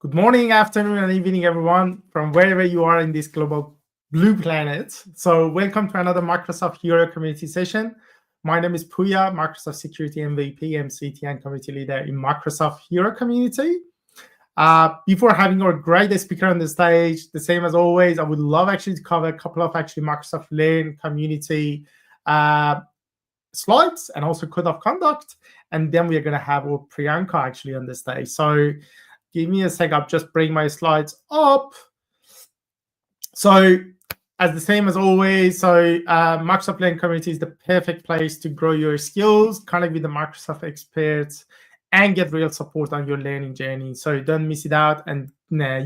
Good morning, afternoon, and evening, everyone, from wherever you are in this global blue planet. So, welcome to another Microsoft Hero Community session. My name is Puya, Microsoft Security MVP, MCT, and Community Leader in Microsoft Hero Community. Before having our great speaker on the stage, the same as always, I would love actually to cover a couple of Microsoft Learn community slides and also code of conduct. And then we're going to have our Priyanka actually on the stage. So give me a sec. I'll just bring my slides up. So as the same as always, Microsoft Learn Community is the perfect place to grow your skills, connect with the Microsoft experts, and get real support on your learning journey. So don't miss it out and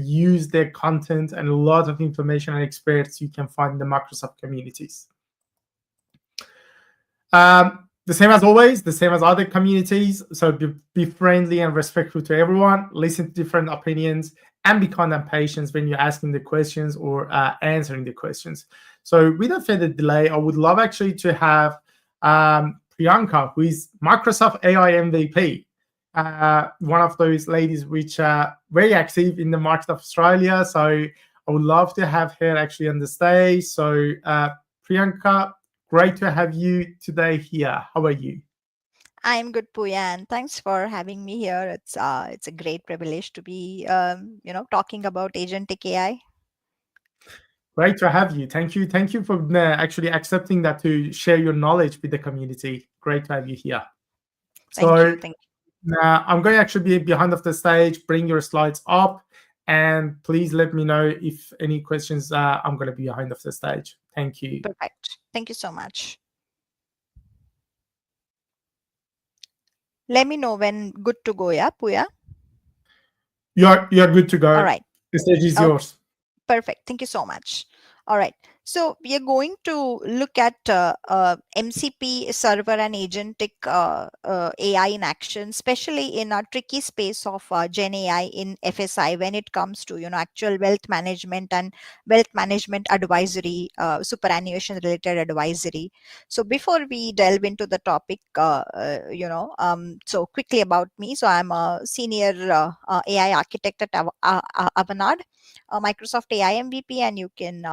use their content and a lot of information and experts you can find in the Microsoft communities. The same as always, the same as other communities. So be friendly and respectful to everyone, listen to different opinions, and be kind and patient when you're asking the questions or answering the questions. So without further delay, I would love actually to have Priyanka, who is Microsoft AI MVP, one of those ladies which are very active in the market of Australia. So I would love to have her actually on the stage. So Priyanka, great to have you today here. How are you? I'm good, Puya, and thanks for having me here. It's a great privilege to be talking about agentic AI. Great to have you. Thank you for actually accepting that to share your knowledge with the community. Great to have you here. Thank you. So I'm going to actually be behind of the stage. Bring your slides up, and please let me know if any questions. I'm going to be behind of the stage. Thank you. Perfect. Thank you so much. Let me know when good to go, yeah, Puya? You're good to go. All right. The stage is Okay. yours. Perfect. Thank you so much. All right. So we are going to look at MCP server and agentic AI in action, especially in a tricky space of Gen AI in FSI when it comes to actual wealth management and wealth management advisory, superannuation related advisory. So before we delve into the topic, so quickly about me. So I'm a senior AI architect at Avanade, Microsoft AI MVP, and you can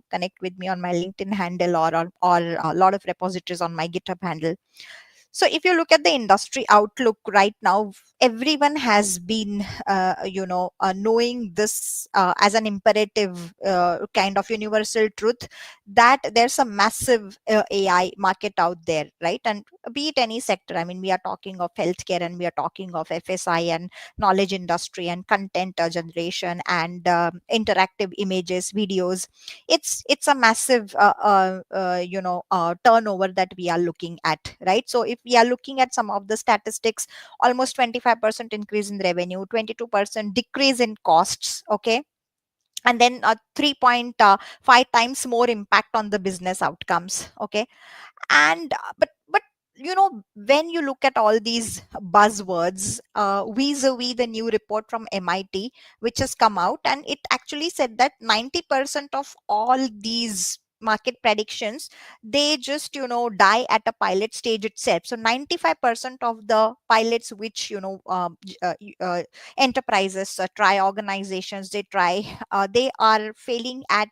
connect with me on my LinkedIn handle or a lot of repositories on my GitHub handle. So if you look at the industry outlook right now, everyone has been knowing this as an imperative kind of universal truth, that there's a massive AI market out there, right? And be it any sector, I mean, we are talking of healthcare, and we are talking of FSI and knowledge industry and content generation and interactive images, videos. It's a massive turnover that we are looking at, right? So if we are looking at some of the statistics, almost 25% increase in revenue, 22% decrease in costs, okay, and then 3.5 times more impact on the business outcomes, okay. And but when you look at all these buzzwords, vis-a-vis the new report from MIT which has come out, and it actually said that 90% of all these market predictions, they just die at a pilot stage itself. So 95% of the pilots which enterprises try, organizations they try, they are failing at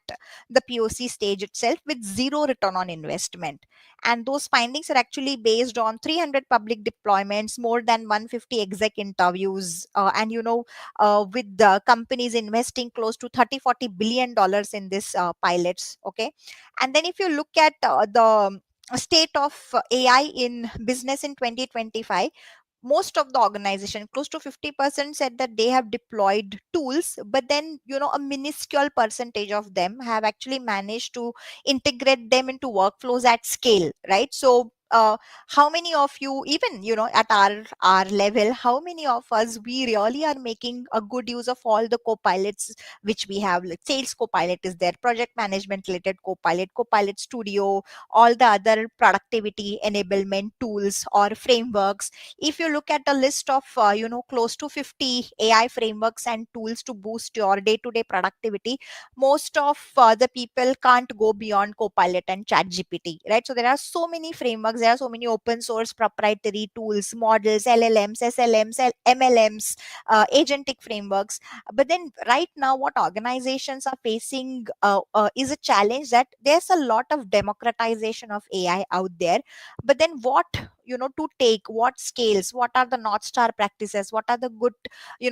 the POC stage itself with zero return on investment. And those findings are actually based on 300 public deployments, more than 150 exec interviews, and with the companies investing close to 30-40 billion dollars in this pilots, okay. And then if you look at the state of AI in business in 2025, most of the organization, close to 50%, said that they have deployed tools, but then a minuscule percentage of them have actually managed to integrate them into workflows at scale, right? So how many of you, even at our level, how many of us we really are making a good use of all the co-pilots which we have? Like sales co-pilot is there, project management related co-pilot, co-pilot studio, all the other productivity enablement tools or frameworks. If you look at a list of close to 50 AI frameworks and tools to boost your day-to-day productivity, most of the people can't go beyond Copilot and ChatGPT, right? So there are so many frameworks frameworks, there are so many open source proprietary tools, models, LLMs, SLMs, MLMs, agentic frameworks. But then right now what organizations are facing is a challenge that there's a lot of democratization of AI out there. But then what, to take, what scales, what are the north star practices, what are the good,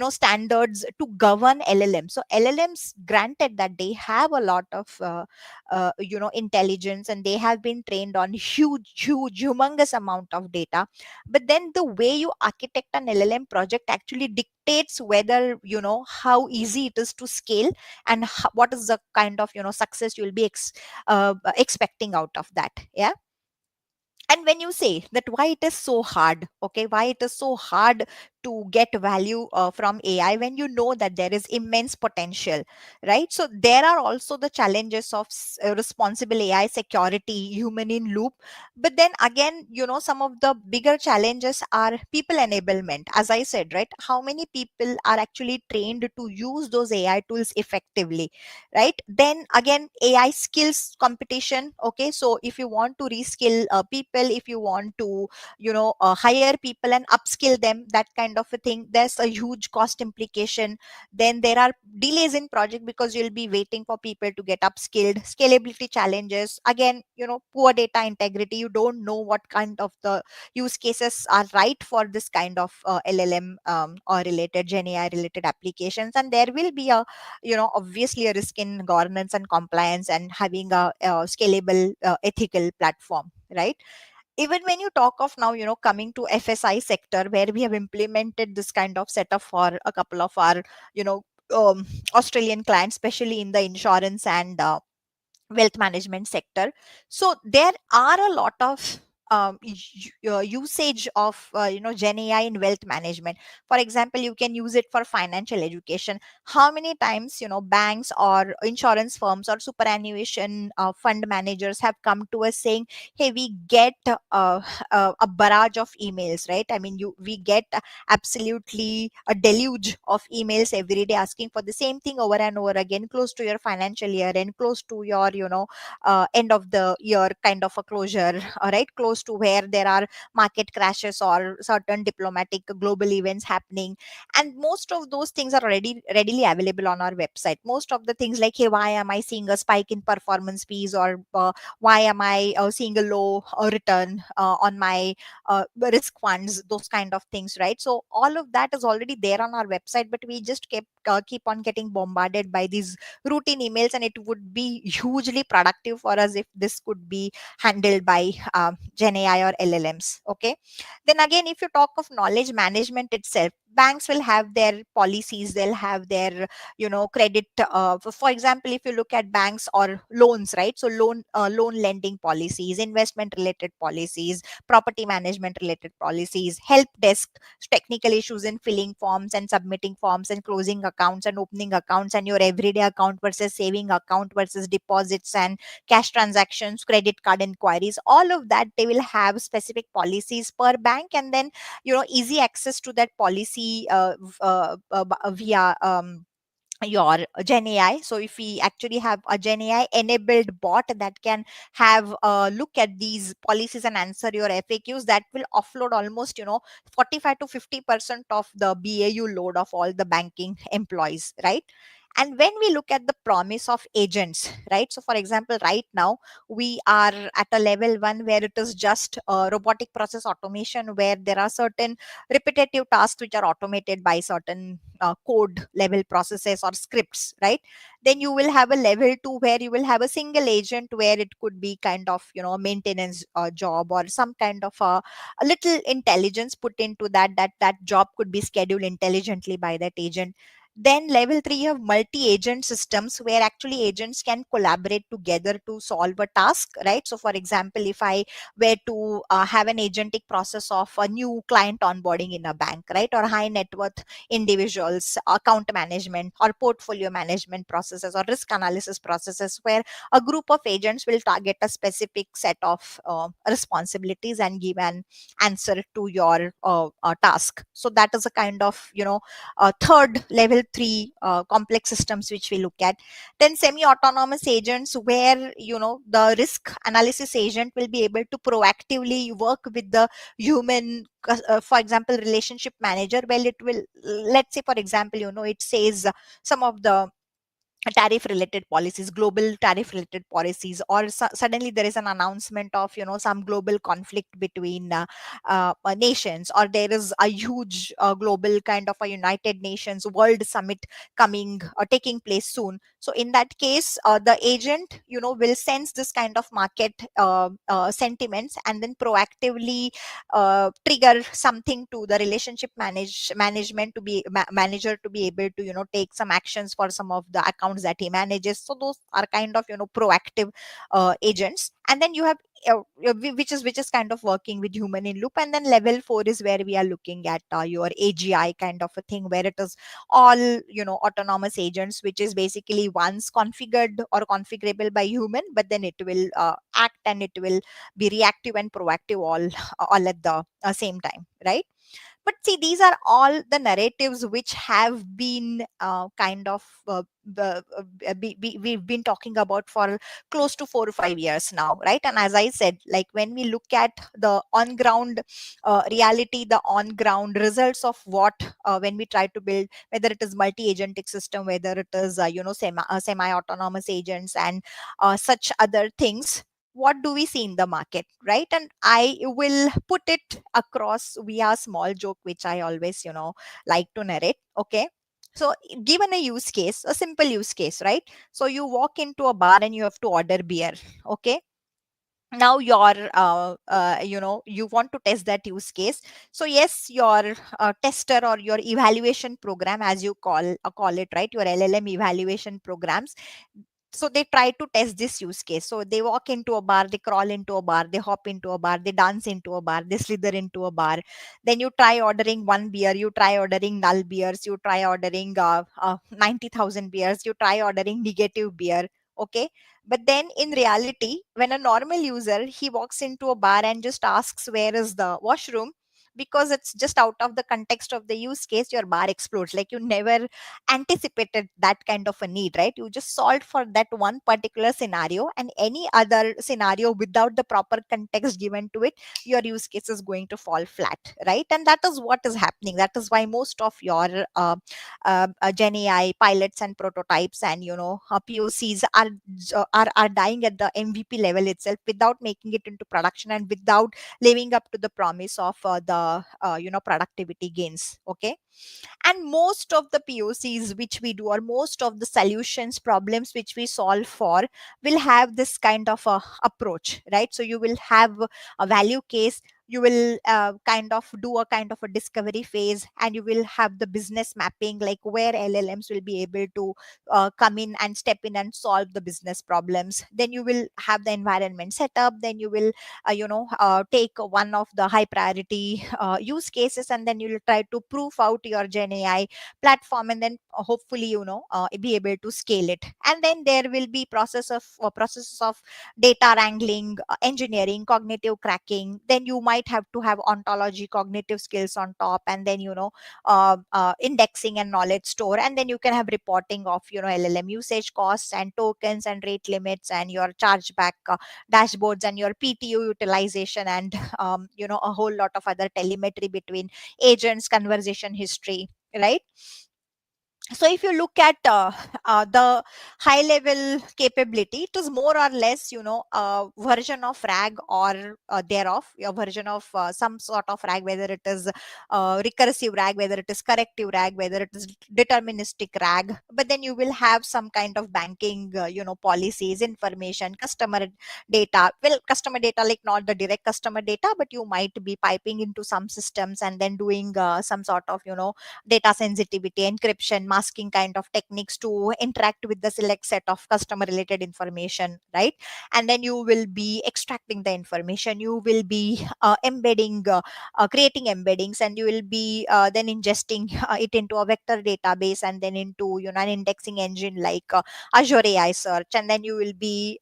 standards to govern LLM? So LLMs, granted that they have a lot of intelligence, and they have been trained on huge humongous amount of data. But then the way you architect an LLM project actually dictates whether, how easy it is to scale, and what is the kind of, success you'll be expecting out of that. Yeah. And when you say that why it is so hard, okay, why it is so hard to get value from AI, when you know that there is immense potential, right? So there are also the challenges of responsible AI, security, human in loop. But then again, some of the bigger challenges are people enablement. As I said, right, how many people are actually trained to use those AI tools effectively, right? Then again, AI skills competition. Okay, so if you want to reskill people, if you want to hire people and upskill them, that kind of a thing, there's a huge cost implication. Then there are delays in project because you'll be waiting for people to get upskilled. Scalability challenges, again, poor data integrity. You don't know what kind of the use cases are right for this kind of LLM or related Gen AI related applications. And there will be a, obviously a risk in governance and compliance and having a scalable ethical platform, right? Even when you talk of now, coming to FSI sector, where we have implemented this kind of setup for a couple of our, you know Australian clients, especially in the insurance and wealth management sector. So there are a lot of usage of Gen AI in wealth management. For example, you can use it for financial education. How many times, banks or insurance firms or superannuation fund managers have come to us saying, hey, we get a barrage of emails, right? I mean, you we get absolutely a deluge of emails every day asking for the same thing over and over again, close to your financial year and close to your end of the year kind of a closure, all right, close to where there are market crashes or certain diplomatic global events happening. And most of those things are already readily available on our website. Most of the things like, hey, why am I seeing a spike in performance fees, or why am I seeing a low return on my risk funds, those kind of things, right? So all of that is already there on our website, but we just keep on getting bombarded by these routine emails. And it would be hugely productive for us if this could be handled by Gen AI or LLMs. Okay. Then again, if you talk of knowledge management itself, banks will have their policies, they'll have their credit, for example, if you look at banks or loans, right? So loan lending policies, investment related policies, property management related policies, help desk, technical issues in filling forms and submitting forms and closing accounts and opening accounts, and your everyday account versus saving account versus deposits and cash transactions, credit card inquiries, all of that, they will have specific policies per bank. And then easy access to that policy via your Gen AI. So if we actually have a Gen AI enabled bot that can have a look at these policies and answer your FAQs, that will offload almost 45 to 50% of the BAU load of all the banking employees, right? And when we look at the promise of agents, right? So for example, right now we are at a level 1 where it is just robotic process automation, where there are certain repetitive tasks which are automated by certain code level processes or scripts, right? Then you will have a level 2 where you will have a single agent, where it could be kind of a maintenance job, or some kind of a little intelligence put into that job could be scheduled intelligently by that agent. Then level 3, you have multi-agent systems, where actually agents can collaborate together to solve a task, right? So for example, if I were to have an agentic process of a new client onboarding in a bank, right, or high net worth individuals, account management or portfolio management processes or risk analysis processes, where a group of agents will target a specific set of responsibilities and give an answer to your task. So that is a kind of third level the three complex systems which we look at. Then semi-autonomous agents, where the risk analysis agent will be able to proactively work with the human, for example relationship manager. Well, it will, let's say for example, it says some of the tariff related policies, global tariff related policies, or suddenly there is an announcement of some global conflict between nations, or there is a huge global kind of a United Nations World Summit coming taking place soon. So in that case, the agent will sense this kind of market sentiments, and then proactively trigger something to the relationship management to be manager to be able to take some actions for some of the accounts that he manages. So those are kind of proactive agents. And then you have which is kind of working with human in loop. And then level 4 is where we are looking at your AGI kind of a thing, where it is all autonomous agents, which is basically once configured or configurable by human, but then it will act, and it will be reactive and proactive all at the same time, right? But see, these are all the narratives which have been kind of we've been talking about for close to 4 or 5 years now, right? And as I said, like when we look at the on ground reality, the on ground results of what when we try to build, whether it is multi agentic system, whether it is semi autonomous agents, and such other things, what do we see in the market, right? And I will put it across via a small joke which I always like to narrate. Okay, so given a use case, a simple use case, right? So you walk into a bar and you have to order beer. Okay, now you want to test that use case. So yes, your tester or your evaluation program, as you call it, right, your LLM evaluation programs, so they try to test this use case. So they walk into a bar, they crawl into a bar, they hop into a bar, they dance into a bar, they slither into a bar. Then you try ordering one beer, you try ordering null beers, you try ordering 90,000 beers, you try ordering negative beer. Okay, but then in reality, when a normal user, he walks into a bar and just asks where is the washroom, because it's just out of the context of the use case, your bar explodes. Like you never anticipated that kind of a need, right? You just solved for that one particular scenario, and any other scenario without the proper context given to it, your use case is going to fall flat, right? And that is what is happening. That is why most of your Gen AI pilots and prototypes and POCs are dying at the MVP level itself, without making it into production and without living up to the promise of the productivity gains. Okay, and most of the POCs which we do, or most of the solutions problems which we solve for, will have this kind of a approach, right? So you will have a value case, you will kind of do a kind of a discovery phase, and you will have the business mapping, like where LLMs will be able to come in and step in and solve the business problems. Then you will have the environment set up, then you will take one of the high priority use cases, and then you'll try to prove out your Gen AI platform, and then hopefully be able to scale it. And then there will be processes of data wrangling, engineering, cognitive cracking. Then you might have to have ontology, cognitive skills on top, and then indexing and knowledge store. And then you can have reporting of LLM usage costs and tokens and rate limits and your chargeback dashboards and your PTU utilization, and a whole lot of other telemetry between agents, conversation history, right? So if you look at the high level capability, it is more or less a version of RAG, or thereof a version of some sort of RAG, whether it is recursive RAG, whether it is corrective RAG, whether it is deterministic RAG. But then you will have some kind of banking policies, information, customer data. Well, customer data, like not the direct customer data, but you might be piping into some systems and then doing some sort of data sensitivity, encryption, masking kind of techniques to interact with the select set of customer related information, right? And then you will be extracting the information, you will be embedding creating embeddings, and you will be then ingesting it into a vector database, and then into an indexing engine like Azure AI search. And then you will be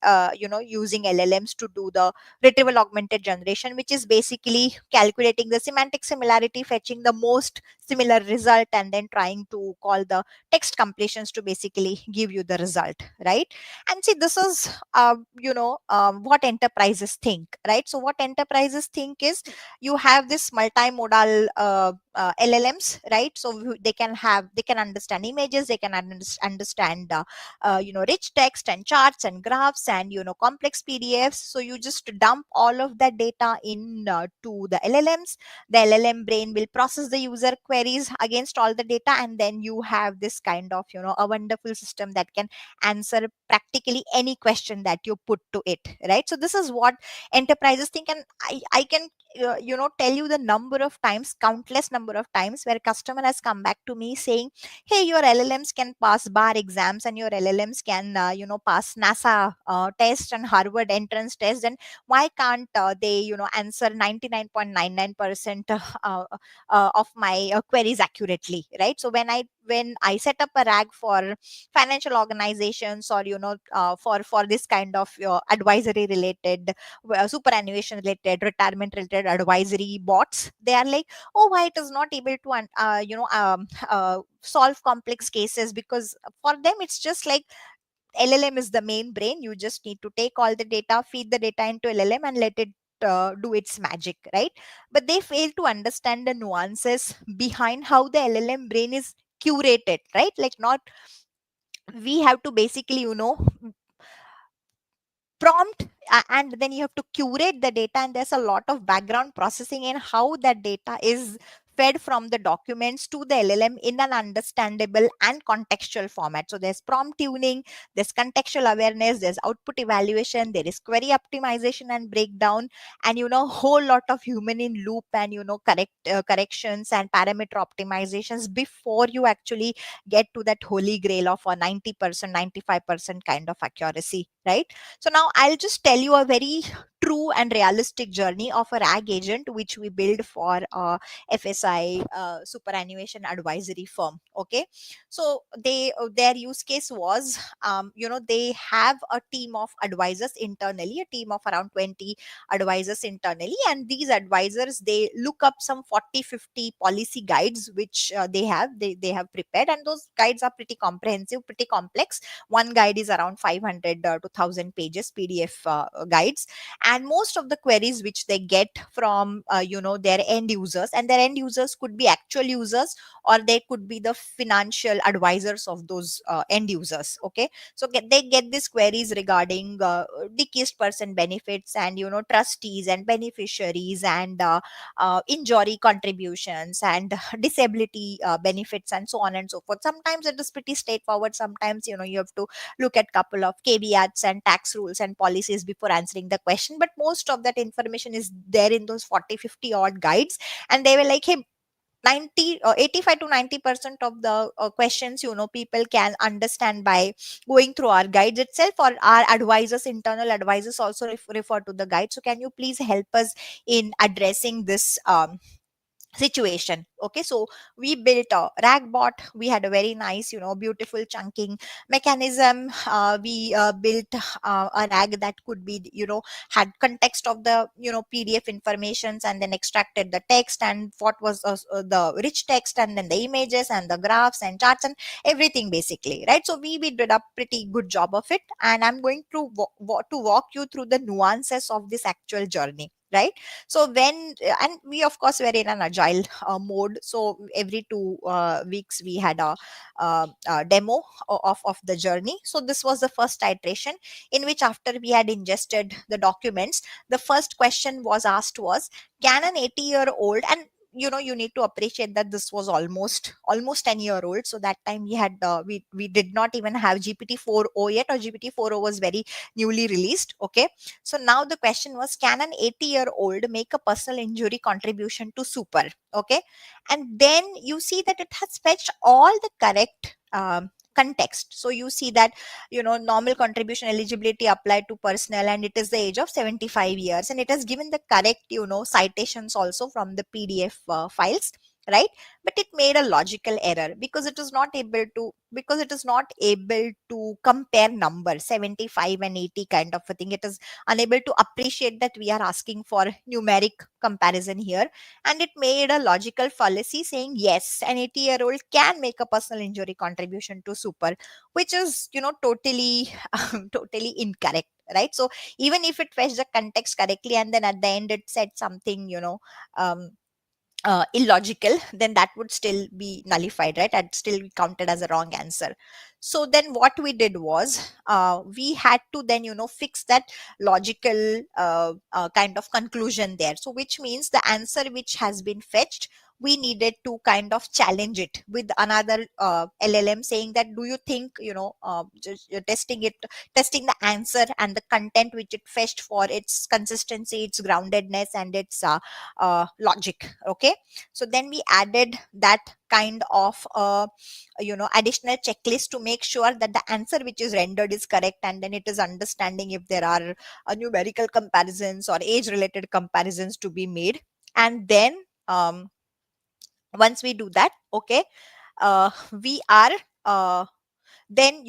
using LLMs to do the retrieval augmented generation, which is basically calculating the semantic similarity, fetching the most similar result, and then trying to call the text completions to basically give you the result, right? And see, this is what enterprises think, right? So what enterprises think is, you have this multimodal LLMs, right? So they can understand images, they can understand rich text and charts and graphs and complex PDFs. So you just dump all of that data in to the LLMs. The LLM brain will process the user queries against all the data, and then you have this kind of a wonderful system that can answer practically any question that you put to it, right? So this is what enterprises think. And I can tell you the number of times, countless number of times, where a customer has come back to me saying, hey, your LLMs can pass bar exams, and your LLMs can pass NASA test and Harvard entrance test, and why can't they answer 99.99% of my queries accurately, right? So when I set up a rag for financial organizations, or for this kind of advisory related, superannuation related, retirement related advisory bots, they are like, oh, why it is not able to solve complex cases? Because for them it's just like LLM is the main brain. You just need to take all the data, feed the data into LLM, and let it do its magic, right? But they fail to understand the nuances behind how the LLM brain is curated, right? Like, not, we have to basically prompt, and then you have to curate the data, and there's a lot of background processing in how that data is fed from the documents to the LLM in an understandable and contextual format. So there's prompt tuning, there's contextual awareness, there's output evaluation, there is query optimization and breakdown, and whole lot of human in loop and corrections and parameter optimizations before you actually get to that holy grail of a 90%, 95% kind of accuracy, right? So now I'll just tell you a very true and realistic journey of a RAG agent which we build for FSI superannuation advisory firm. Okay, so their use case was, they have a team of advisors internally, a team of around 20 advisors internally, and these advisors, they look up some 40-50 policy guides which they have prepared, and those guides are pretty comprehensive, pretty complex. One guide is around 500 to 1000 pages PDF guides, and most of the queries which they get from their end users, and their end users could be actual users, or they could be the financial advisors of those end users. Okay, so they get these queries regarding deceased person benefits, and trustees and beneficiaries, and injury contributions, and disability benefits, and so on and so forth. Sometimes it is pretty straightforward, sometimes you have to look at couple of caveats and tax rules and policies before answering the question, but most of that information is there in those 40-50 odd guides. And they were like, hey, 90 or 85 to 90% of the questions people can understand by going through our guides itself, or our advisors, internal advisors also refer to the guide. So can you please help us in addressing this situation? Okay, so we built a rag bot. We had a very nice beautiful chunking mechanism. We built a rag that could be had context of the PDF informations, and then extracted the text, and what was the rich text, and then the images and the graphs and charts and everything basically, right? So we did a pretty good job of it, and I'm going to walk you through the nuances of this actual journey, right? So and we of course were in an agile mode, so every 2 weeks we had a demo of the journey. So this was the first iteration, in which after we had ingested the documents, the first question was asked was, can an 80-year-old, and you need to appreciate that this was almost 10-year old. So that time we had we did not even have GPT-4o yet, or GPT-4o was very newly released. Okay, so now the question was, can an 80-year-old make a personal injury contribution to super? Okay, and then you see that it has fetched all the correct context. So you see that normal contribution eligibility applied to personal, and it is the age of 75 years, and it has given the correct citations also from the PDF files. right? But it made a logical error because it is not able to compare numbers 75 and 80 kind of a thing. It is unable to appreciate that we are asking for numeric comparison here. And it made a logical fallacy saying yes, an 80-year-old can make a personal injury contribution to super, which is totally totally incorrect, right? So even if it fetched the context correctly and then at the end it said something um, illogical, then that would still be nullified, right? And still be counted as a wrong answer. So then what we did was we had to then fix that logical kind of conclusion there. So which means the answer which has been fetched, we needed to kind of challenge it with another LLM, saying that do you think just you're testing the answer and the content which it fetched for its consistency, its groundedness, and its logic. Okay, so then we added that kind of additional checklist to make sure that the answer which is rendered is correct, and then it is understanding if there are numerical comparisons or age related comparisons to be made. And then once we do that, okay, we are then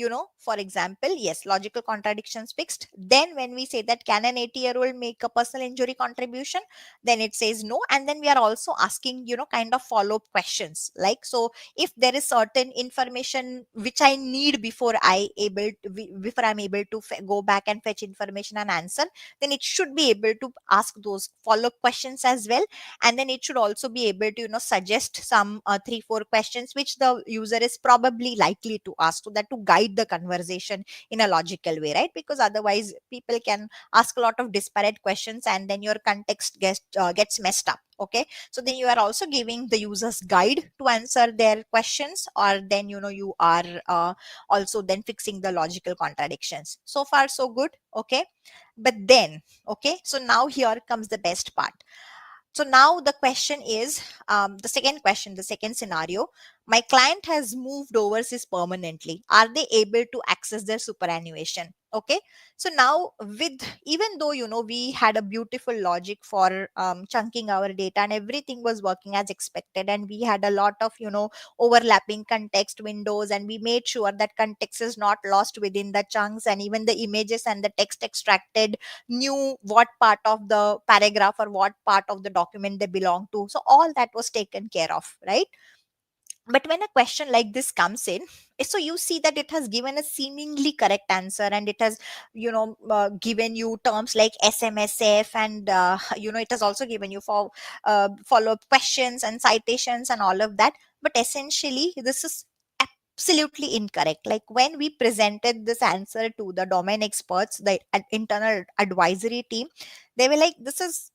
for example, yes, logical contradictions fixed. Then when we say that can an 80-year-old make a personal injury contribution, then it says no. And then we are also asking kind of follow-up questions, like, so if there is certain information which I need before I'm able to go back and fetch information and answer, then it should be able to ask those follow-up questions as well. And then it should also be able to suggest some 3 4 questions which the user is probably likely to ask, so that to guide the conversation in a logical way, right? Because otherwise people can ask a lot of disparate questions and then your context gets messed up. Okay, so then you are also giving the users guide to answer their questions, or then you are also then fixing the logical contradictions. So far so good. Okay, but then, okay, so now here comes the best part. So now the question is, the second question, the second scenario: my client has moved overseas permanently. Are they able to access their superannuation? Okay. So now, with, even though we had a beautiful logic for chunking our data and everything was working as expected, and we had a lot of overlapping context windows, and we made sure that context is not lost within the chunks, and even the images and the text extracted knew what part of the paragraph or what part of the document they belong to. So all that was taken care of, right? But when a question like this comes in, so you see that it has given a seemingly correct answer, and it has given you terms like SMSF, and it has also given you for follow-up questions and citations and all of that. But essentially this is absolutely incorrect. Like, when we presented this answer to the domain experts, the internal advisory team, they were like, this is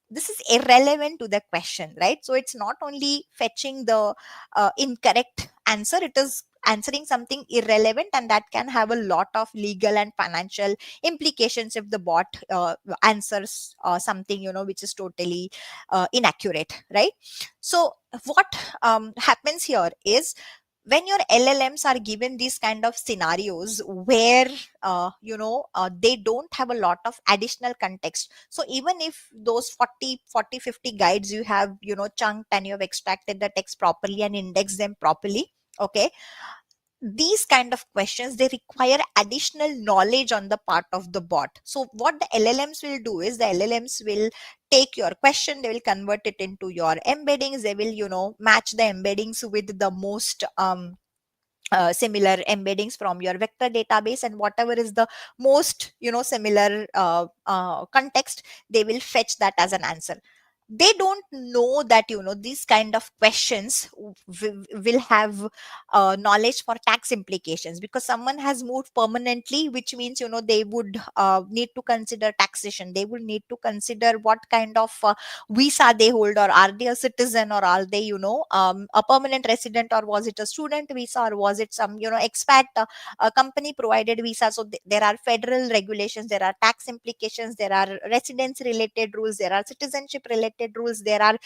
irrelevant to the question, right? So it's not only fetching the incorrect answer, it is answering something irrelevant, and that can have a lot of legal and financial implications if the bot answers something which is totally inaccurate, right? So what happens here is, when your LLMs are given these kind of scenarios where they don't have a lot of additional context, so even if those 50 guides you have chunked and you have extracted the text properly and indexed them properly, okay, these kind of questions, they require additional knowledge on the part of the bot. So what the LLMs will do is, the LLMs will take your question, they will convert it into your embeddings, they will match the embeddings with the most similar embeddings from your vector database, and whatever is the most similar context, they will fetch that as an answer. They don't know that these kind of questions will have knowledge for tax implications, because someone has moved permanently, which means they would need to consider taxation, they would need to consider what kind of visa they hold, or are they a citizen, or are they a permanent resident, or was it a student visa, or was it some expat company provided visa. So there are federal regulations, there are tax implications, there are residence related rules, there are citizenship related rules, there are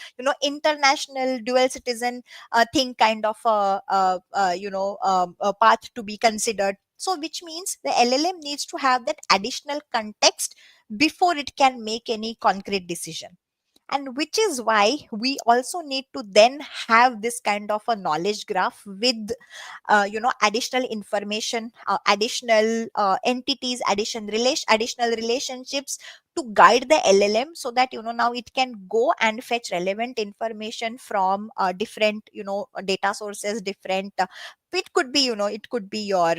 international dual citizen thing kind of a path to be considered. So which means the LLM needs to have that additional context before it can make any concrete decision. And which is why we also need to then have this kind of a knowledge graph with additional information, additional entities, additional relationships to guide the LLM, so that now it can go and fetch relevant information from different data sources, different it could be it could be your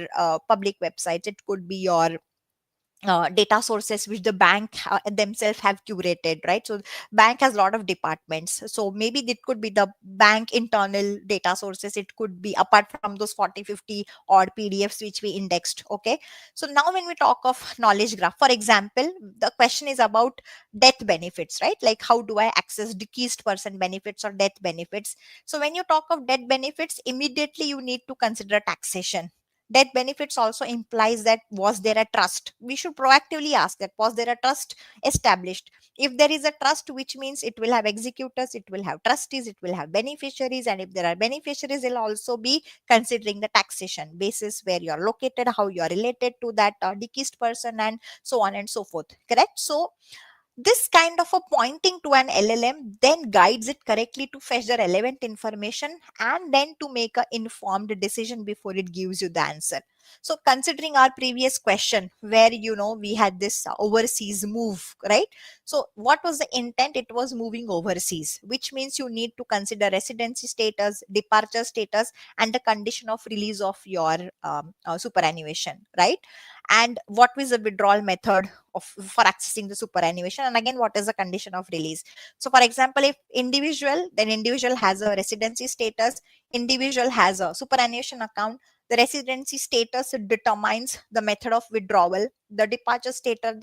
public websites, it could be your data sources which the bank themselves have curated, right? So bank has a lot of departments, so maybe it could be the bank internal data sources, it could be apart from those 40, 50 odd PDFs which we indexed. Okay, so now when we talk of knowledge graph, for example, the question is about death benefits, right? Like how do I access deceased person benefits or death benefits? So when you talk of death benefits, immediately you need to consider taxation. Death benefits also implies that was there a trust? We should proactively ask that was there a trust established? If there is a trust, which means it will have executors, it will have trustees, it will have beneficiaries, and if there are beneficiaries, they'll also be considering the taxation basis, where you are located, how you are related to that deceased person, and so on and so forth. Correct? So this kind of a pointing to an LLM then guides it correctly to fetch the relevant information and then to make an informed decision before it gives you the answer. So considering our previous question where we had this overseas move, right? So what was the intent? It was moving overseas, which means you need to consider residency status, departure status, and the condition of release of your superannuation, right? And what was the withdrawal method for accessing the superannuation, and again what is the condition of release. So for example, if individual, then individual has a residency status, individual has a superannuation account, the residency status determines the method of withdrawal, the departure status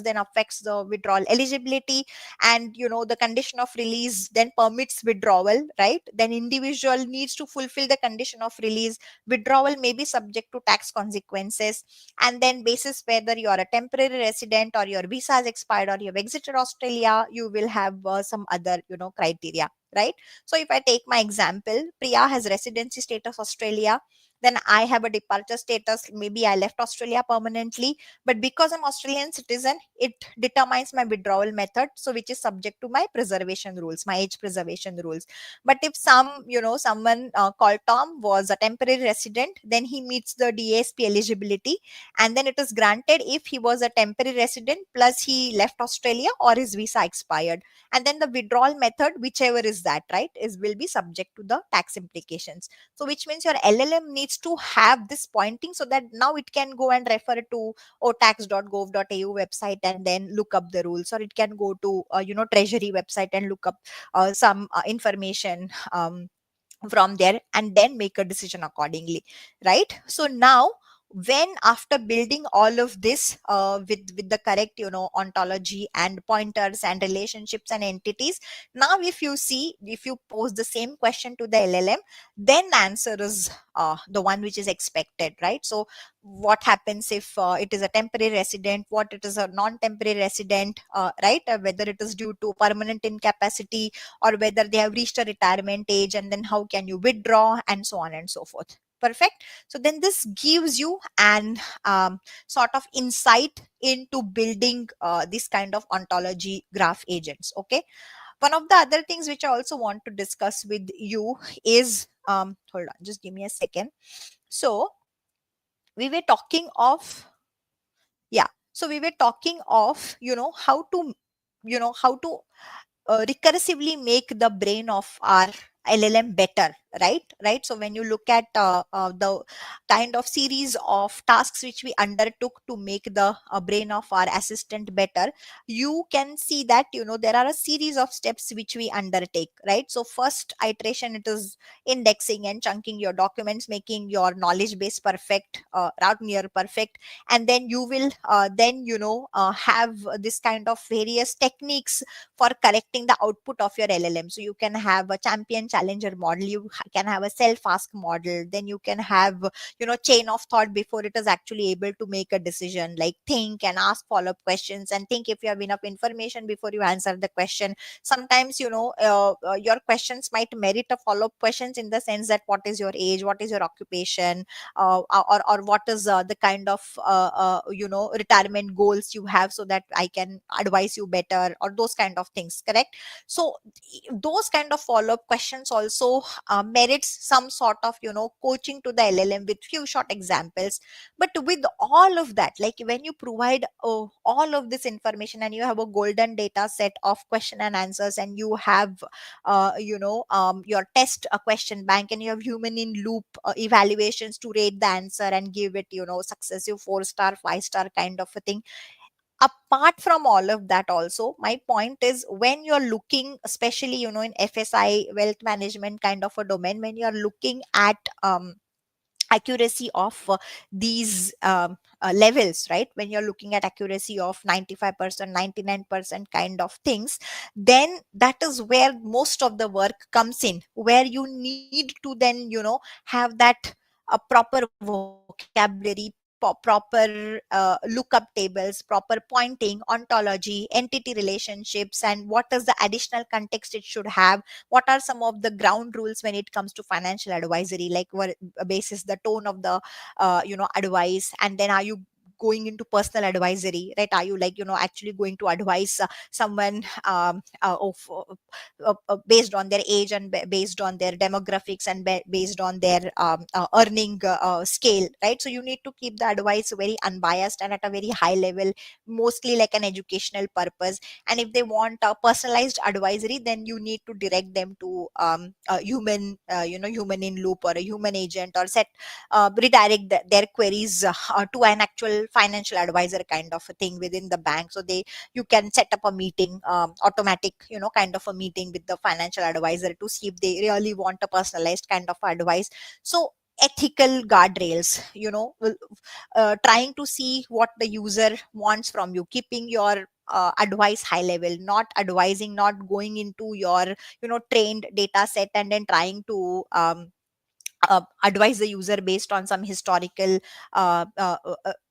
then affects the withdrawal eligibility, and the condition of release then permits withdrawal, right? Then individual needs to fulfill the condition of release, withdrawal may be subject to tax consequences, and then basis whether you are a temporary resident or your visa has expired or you have exited Australia, you will have some other criteria, right? So if I take my example, Priya has residency status Australia, then I have a departure status, maybe I left Australia permanently, but because I'm Australian citizen, it determines my withdrawal method, so which is subject to my preservation rules, my age preservation rules. But if someone called Tom was a temporary resident, then he meets the DASP eligibility, and then it is granted if he was a temporary resident plus he left Australia or his visa expired. And then the withdrawal method, whichever is that, right, is will be subject to the tax implications. So which means your LLM needs to have this pointing, so that now it can go and refer to tax.gov.au website and then look up the rules, or it can go to treasury website and look up some information from there and then make a decision accordingly, right? So now when after building all of this with the correct ontology and pointers and relationships and entities, now if you see, if you pose the same question to the LLM, then the answer is the one which is expected, right? So what happens if it is a temporary resident, what it is a non-temporary resident, right? Whether it is due to permanent incapacity or whether they have reached a retirement age, and then how can you withdraw, and so on and so forth. Perfect. So then this gives you an sort of insight into building this kind of ontology graph agents. Okay, one of the other things which I also want to discuss with you is hold on, just give me a second. So we were talking of, yeah, so we were talking of how to recursively make the brain of our LLM better, right? So when you look at the kind of series of tasks which we undertook to make the brain of our assistant better, you can see that there are a series of steps which we undertake, right? So first iteration, it is indexing and chunking your documents, making your knowledge base perfect, out near perfect, and then you will have this kind of various techniques for correcting the output of your LLM. So you can have a champion challenger model. can have a self ask model, then you can have chain of thought before it is actually able to make a decision, like think and ask follow up questions and think if you have enough information before you answer the question. Sometimes your questions might merit a follow up questions, in the sense that what is your age, what is your occupation, or what is the kind of retirement goals you have, so that I can advise you better, or those kind of things, correct? So those kind of follow up questions also merits some sort of coaching to the LLM with few short examples. But with all of that, like when you provide all of this information and you have a golden data set of question and answers, and you have your test a question bank, and you have human in loop evaluations to rate the answer and give it successive 4 star 5 star kind of a thing. Apart from all of that, also my point is, when you're looking, especially in FSI wealth management kind of a domain, when you're looking at accuracy of these levels, right? When you're looking at accuracy of 95%, 99% kind of things, then that is where most of the work comes in, where you need to then have that proper vocabulary, proper lookup tables, proper pointing, ontology, entity relationships, and what is the additional context it should have. What are some of the ground rules when it comes to financial advisory, like what basis the tone of the advice, and then are you going into personal advisory, right? Are you like actually going to advise someone based on their age, and based on their demographics, and based on their earning scale, right? So you need to keep the advice very unbiased and at a very high level, mostly like an educational purpose. And if they want a personalized advisory, then you need to direct them to a human human in loop or a human agent, or redirect their queries to an actual financial advisor kind of a thing within the bank. So you can set up a meeting, automatic kind of a meeting with the financial advisor, to see if they really want a personalized kind of advice. So ethical guardrails, trying to see what the user wants from you, keeping your advice high level, not advising, not going into your trained data set, and then trying to advise the user based on some historical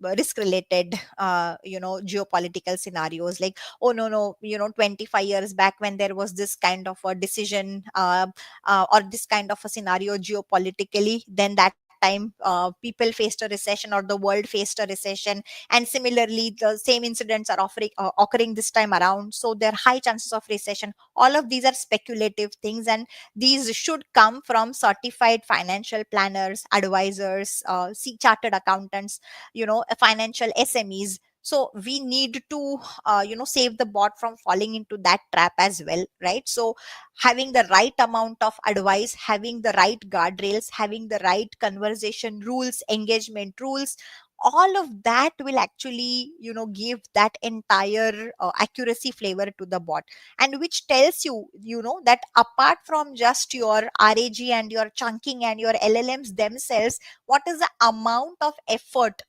risk related geopolitical scenarios, like, oh no, 25 years back when there was this kind of a decision, or this kind of a scenario geopolitically, then that time people faced a recession, or the world faced a recession, and similarly the same incidents are occurring this time around, so there are high chances of recession. All of these are speculative things, and these should come from certified financial planners, advisors, chartered accountants, financial SMEs. So we need to, save the bot from falling into that trap as well, right? So having the right amount of advice, having the right guardrails, having the right conversation rules, engagement rules, all of that will actually, give that entire accuracy flavor to the bot, and which tells you, that apart from just your RAG and your chunking and your LLMs themselves, what is the amount of effort,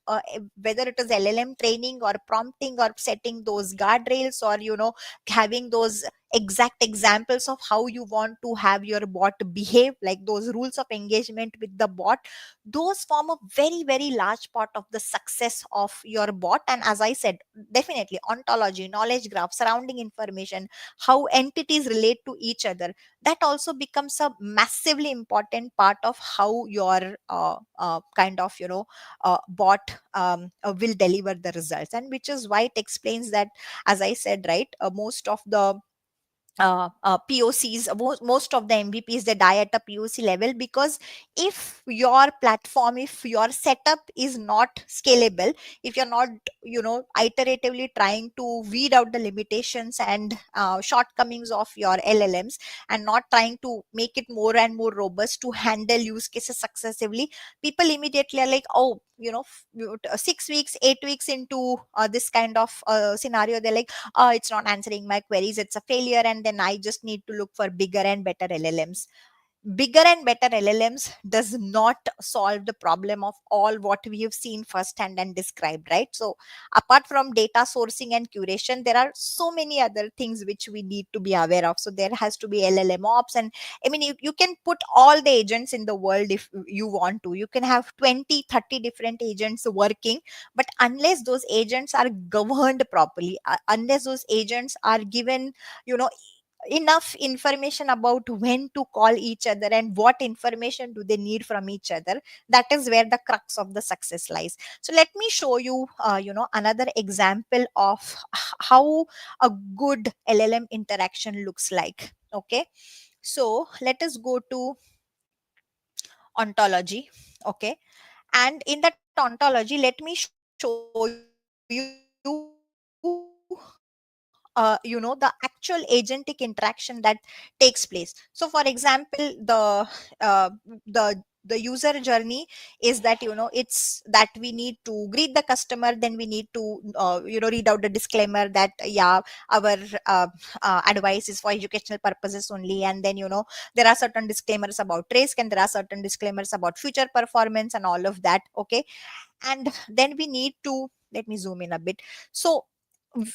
whether it is LLM training or prompting or setting those guardrails, or having those exact examples of how you want to have your bot behave, like those rules of engagement with the bot. Those form a very very large part of the success of your bot. And as I said, definitely ontology, knowledge graph, surrounding information, how entities relate to each other, that also becomes a massively important part of how your kind of bot will deliver the results. And which is why it explains that, as I said, right, most of the POCs, most of the MVPs, they die at a POC level, because if your platform, if your setup is not scalable, if you're not, iteratively trying to weed out the limitations and shortcomings of your LLMs, and not trying to make it more and more robust to handle use cases successively, people immediately are like, oh, 6 weeks, 8 weeks into this kind of scenario, they're like, oh, it's not answering my queries, it's a failure, and then I just need to look for bigger and better LLMs. bigger and better LLMs does not solve the problem of all what we have seen firsthand and described, right? So apart from data sourcing and curation, there are so many other things which we need to be aware of. So there has to be LLM ops, and I mean, you can put all the agents in the world if you want to. You can have 20, 30 different agents working, but unless those agents are governed properly, unless those agents are given, you know, enough information about when to call each other and what information do they need from each other, that is where the crux of the success lies. So let me show you, another example of how a good LLM interaction looks like. Okay, so let us go to ontology. Okay, and in that ontology, let me show you the actual agentic interaction that takes place. So for example, the user journey is that, it's that we need to greet the customer, then we need to read out the disclaimer that yeah, our advice is for educational purposes only, and then there are certain disclaimers about risk, and there are certain disclaimers about future performance and all of that. Okay, and then we need to, let me zoom in a bit. So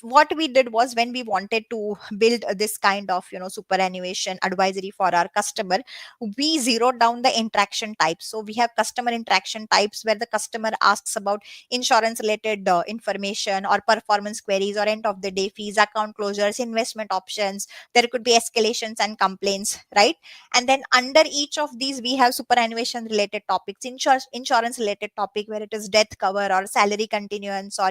what we did was, when we wanted to build this kind of superannuation advisory for our customer, we zeroed down the interaction types. So we have customer interaction types where the customer asks about insurance related information or performance queries or end of the day fees, account closures, investment options. There could be escalations and complaints, right? And then under each of these we have superannuation related topics, insurance related topic where it is death cover or salary continuance, or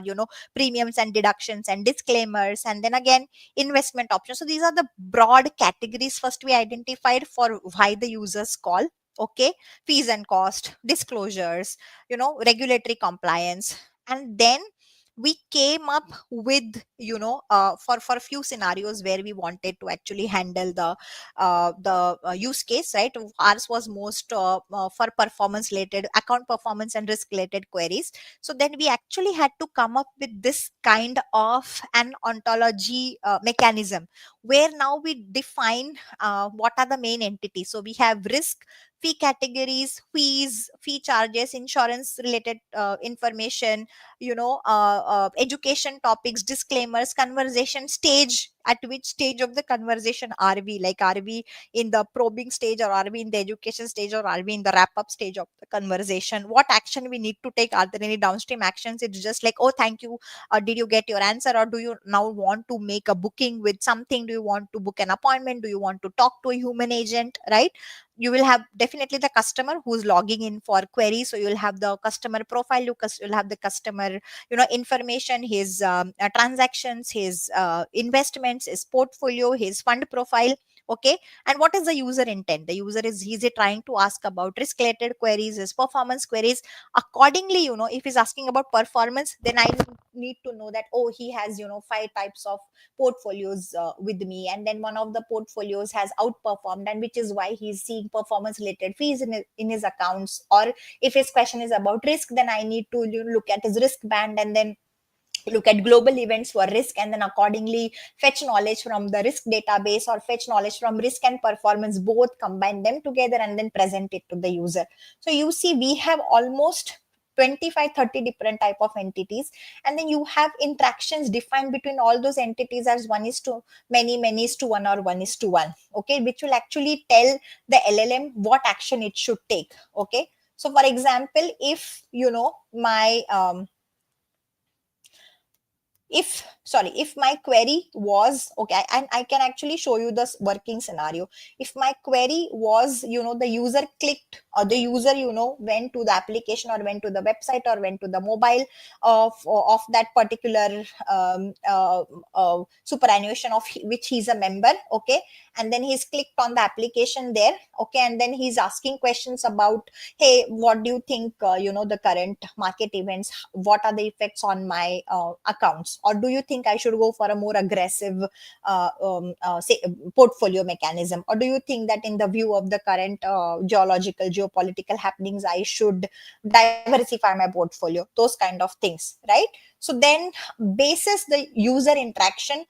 premiums and deductions and disclaimers, and then again investment options. So these are the broad categories first we identified for why the users call. Okay, fees and cost, disclosures, regulatory compliance, and then we came up with, for a few scenarios where we wanted to actually handle the use case, right? Ours was most for performance related, account performance and risk related queries. So then we actually had to come up with this kind of an ontology mechanism, where now we define what are the main entities. So we have risk, fee categories, fees, fee charges, insurance related information, education topics, disclaimers, conversation stage. At which stage of the conversation are we? Like, are we in the probing stage, or are we in the education stage, or are we in the wrap up stage of the conversation? What action we need to take? Are there any downstream actions? It's just like, oh, thank you, did you get your answer, or do you now want to make a booking with something? Do you want to book an appointment? Do you want to talk to a human agent, right? You will have definitely the customer who's logging in for queries, so you'll have the customer profile, you'll have the customer information, his transactions, his investments, his portfolio, his fund profile. Okay, and what is the user intent? The user is trying to ask about risk related queries, his performance queries. Accordingly, if he's asking about performance, then I need to know that, oh, he has 5 types of portfolios with me, and then one of the portfolios has outperformed, and which is why he's seeing performance related fees in his accounts. Or if his question is about risk, then I need to look at his risk band, and then look at global events for risk, and then accordingly fetch knowledge from the risk database, or fetch knowledge from risk and performance, both combine them together and then present it to the user. So you see, we have almost 25-30 different type of entities, and then you have interactions defined between all those entities as 1:many, many is to 1, or 1:1. Okay, which will actually tell the LLM what action it should take. Okay, so for example, if my if my query was okay, and I can actually show you this working scenario. If my query was, the user clicked, or the user went to the application, or went to the website, or went to the mobile of that particular superannuation of which he's a member. Okay, and then he's clicked on the application there. Okay, and then he's asking questions about, hey, what do you think, the current market events, what are the effects on my accounts, or do you think I should go for a more aggressive say portfolio mechanism, or do you think that in the view of the current geopolitical happenings, I should diversify my portfolio, those kind of things, right? So then, basis the user interaction,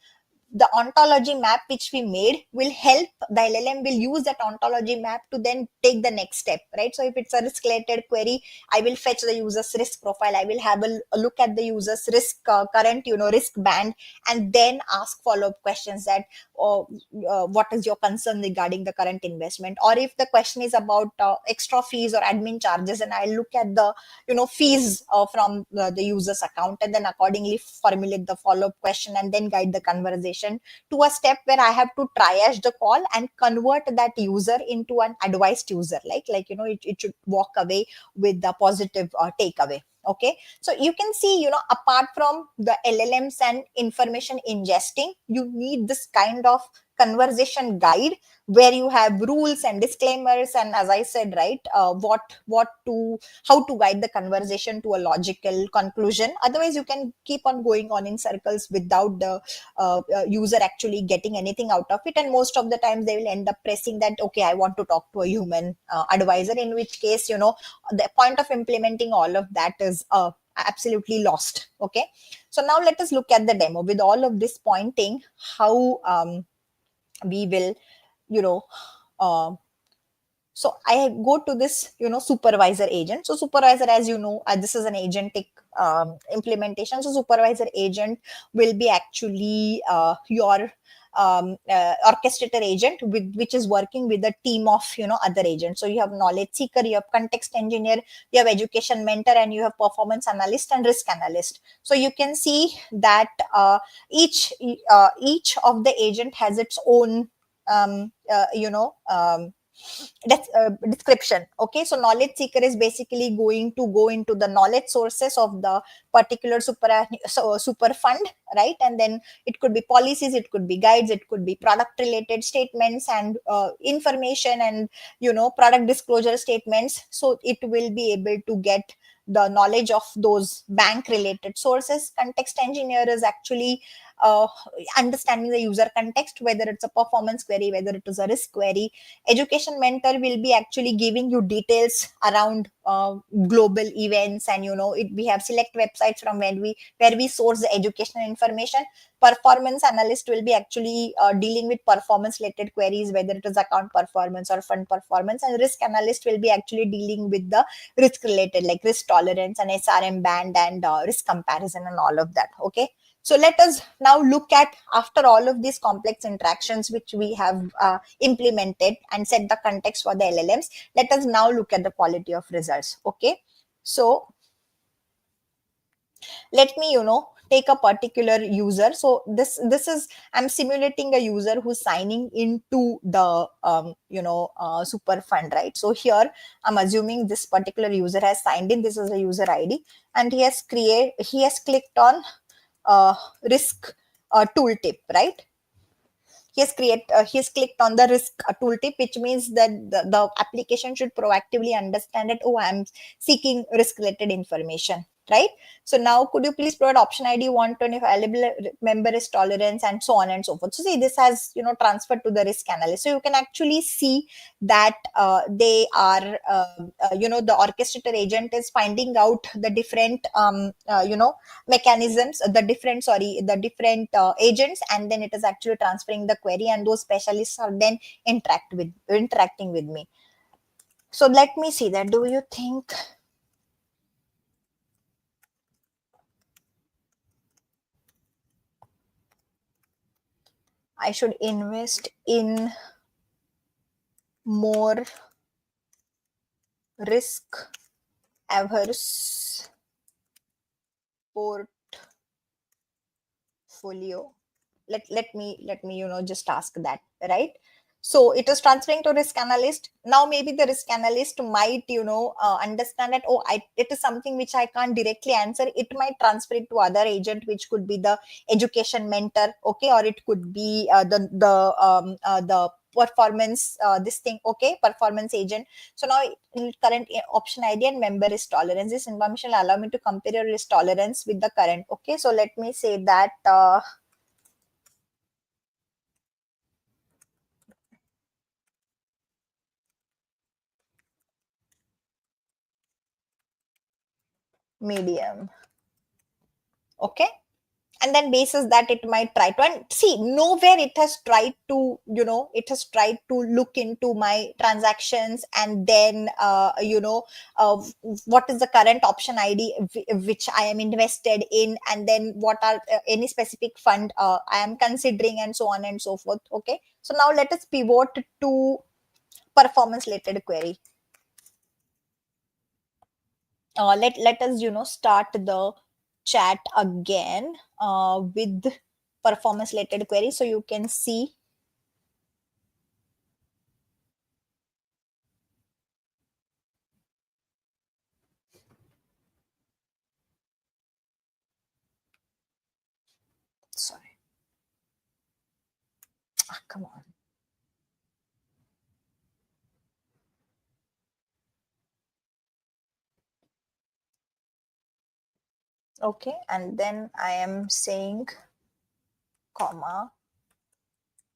the ontology map which we made will help the LLM will use that ontology map to then take the next step, right? So if it's a risk related query, I will fetch the user's risk profile. I will have a look at the user's risk current, risk band, and then ask follow-up questions that, what is your concern regarding the current investment? Or if the question is about extra fees or admin charges, and I'll look at the fees from the user's account, and then accordingly formulate the follow-up question and then guide the conversation to a step where I have to triage the call and convert that user into an advised user, it should walk away with the positive takeaway. Okay, so you can see, apart from the LLMs and information ingesting, you need this kind of conversation guide where you have rules and disclaimers, and as I said, right, how to guide the conversation to a logical conclusion. Otherwise you can keep on going on in circles without the user actually getting anything out of it, and most of the times they will end up pressing that, okay, I want to talk to a human advisor, in which case, the point of implementing all of that is absolutely lost. Okay, so now let us look at the demo with all of this pointing, how we will, you know uh, so I go to this, supervisor agent. So supervisor, as you know, this is an agentic implementation. So supervisor agent will be actually your orchestrator agent, which is working with a team of other agents. So you have knowledge seeker, you have context engineer, you have education mentor, and you have performance analyst and risk analyst. So you can see that each of the agent has its own um, uh, you know um, description. Okay, so knowledge seeker is basically going to go into the knowledge sources of the particular super fund, right? And then it could be policies, it could be guides, it could be product related statements and information, and product disclosure statements. So it will be able to get the knowledge of those bank related sources. Context engineer is actually uh, understanding the user context, whether it's a performance query, whether it is a risk query. Education mentor will be actually giving you details around global events, and we have select websites from where we source the educational information. Performance analyst will be actually dealing with performance related queries, whether it is account performance or fund performance. And risk analyst will be actually dealing with the risk related, like risk tolerance and SRM band and risk comparison and all of that. Okay, so let us now look at, after all of these complex interactions which we have implemented and set the context for the LLMs, let us now look at the quality of results. Okay, so let me take a particular user. So this is, I'm simulating a user who's signing into the super fund, right? So here I'm assuming this particular user has signed in. This is a user ID, and he has clicked on risk tooltip, right? He has clicked on the risk tooltip, which means that the application should proactively understand that, oh, I'm seeking risk related information, right? So now could you please provide option ID 120 if available member is tolerance, and so on and so forth. So see, this has transferred to the risk analyst. So you can actually see that they are the orchestrator agent is finding out the different mechanisms, the different agents, and then it is actually transferring the query, and those specialists are then interacting with me. So let me see that. Do you think I should invest in more risk averse portfolio? Let me just ask that, right? So it is transferring to risk analyst. Now maybe the risk analyst might understand that, oh, it is something which I can't directly answer. It might transfer it to other agent, which could be the education mentor, okay, or it could be the performance this thing, okay, performance agent. So now current option ID and member risk tolerance, this information will allow me to compare your risk tolerance with the current. Okay, so let me say that medium. Okay, and then basis that it might try to, and see, nowhere it has tried to, it has tried to look into my transactions, and then uh, what is the current option id which I am invested in, and then what are any specific fund I am considering, and so on and so forth. Okay, so now let us pivot to performance related query. Let us start the chat again with performance related query, so you can see. Sorry. Come on. Okay, and then I am saying comma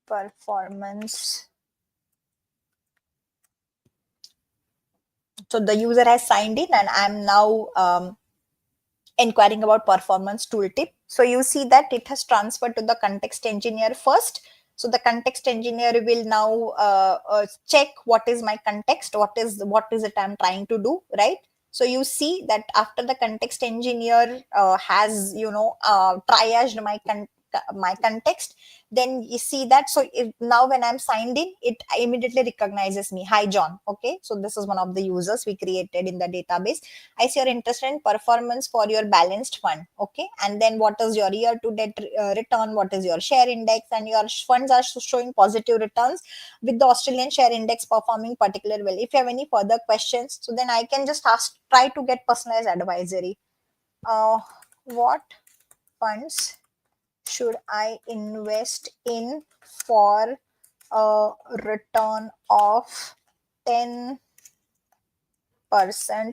performance. So the user has signed in, and I'm now inquiring about performance tooltip. So you see that it has transferred to the context engineer first. So the context engineer will now check what is my context, what is it I'm trying to do, right? So you see that after the context engineer has triaged my context, then you see that. So now when I'm signed in, it immediately recognizes me. Hi John. Okay, so this is one of the users we created in the database. I see you're interested in performance for your balanced fund. Okay, and then what is your year to date return, what is your share index, and your funds are showing positive returns with the Australian share index performing particularly well. If you have any further questions, so then I can just try to get personalized advisory. What funds should I invest in for a return of 10%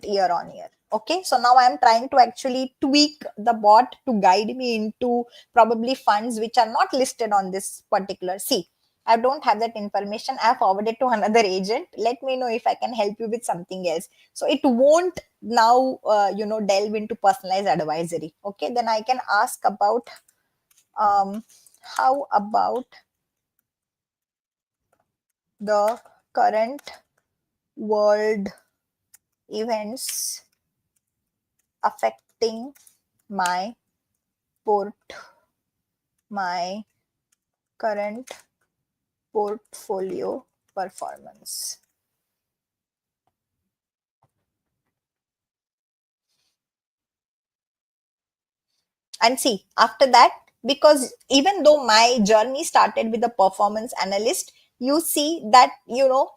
year on year? Okay, so now I'm trying to actually tweak the bot to guide me into probably funds which are not listed on this particular. See, I don't have that information. I forwarded to another agent. Let me know if I can help you with something else. So it won't now, delve into personalized advisory. Okay, then I can ask about how about the current world events affecting my port my current portfolio performance? And see, after that, because even though my journey started with a performance analyst, you see that